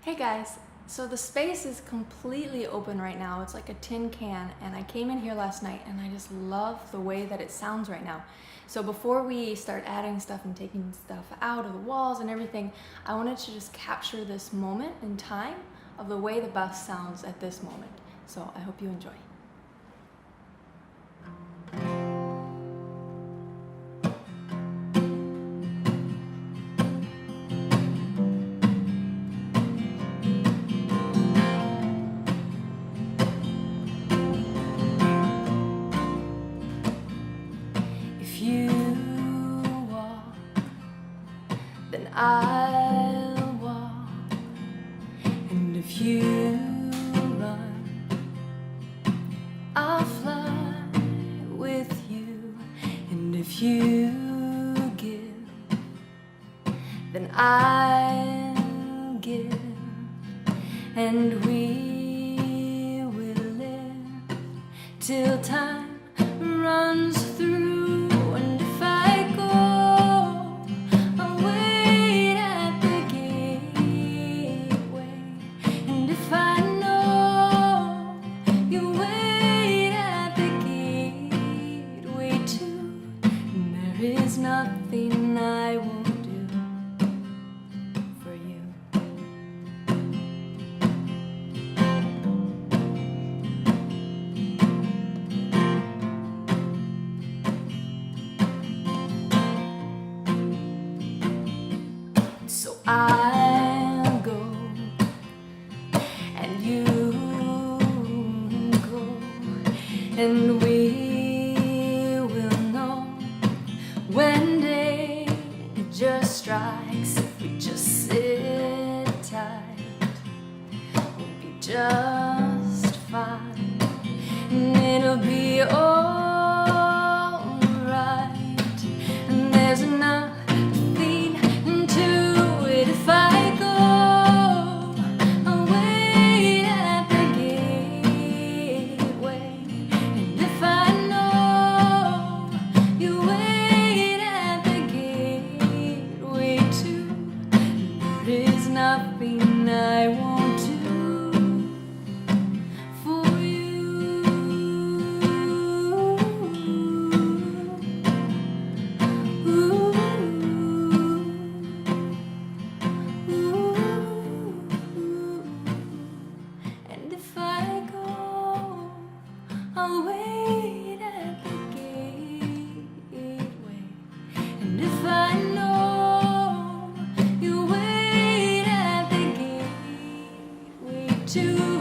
Hey guys, so the space is completely open right now. It's like a tin can, and I came in here last night and I just love the way that it sounds right now. So before we start adding stuff and taking stuff out of the walls and everything, I wanted to just capture this moment in time of the way the bus sounds at this moment. So I hope you enjoy. If you walk, then I'll walk, and if you run, I'll fly with you, and if you give, then I'll give, and we will live till time runs through. And if I go, I'll wait at the gateway, and if I know you wait at the gateway too, and there is nothing I won't do for you. So I'll go, and you go, and we will know when day just strikes. If we just sit tight, we'll be just fine, and it'll be all right, and there's enough. There's nothing I won't do for you. Ooh, ooh. And if I go, I'll wait at the gateway, and if I know you to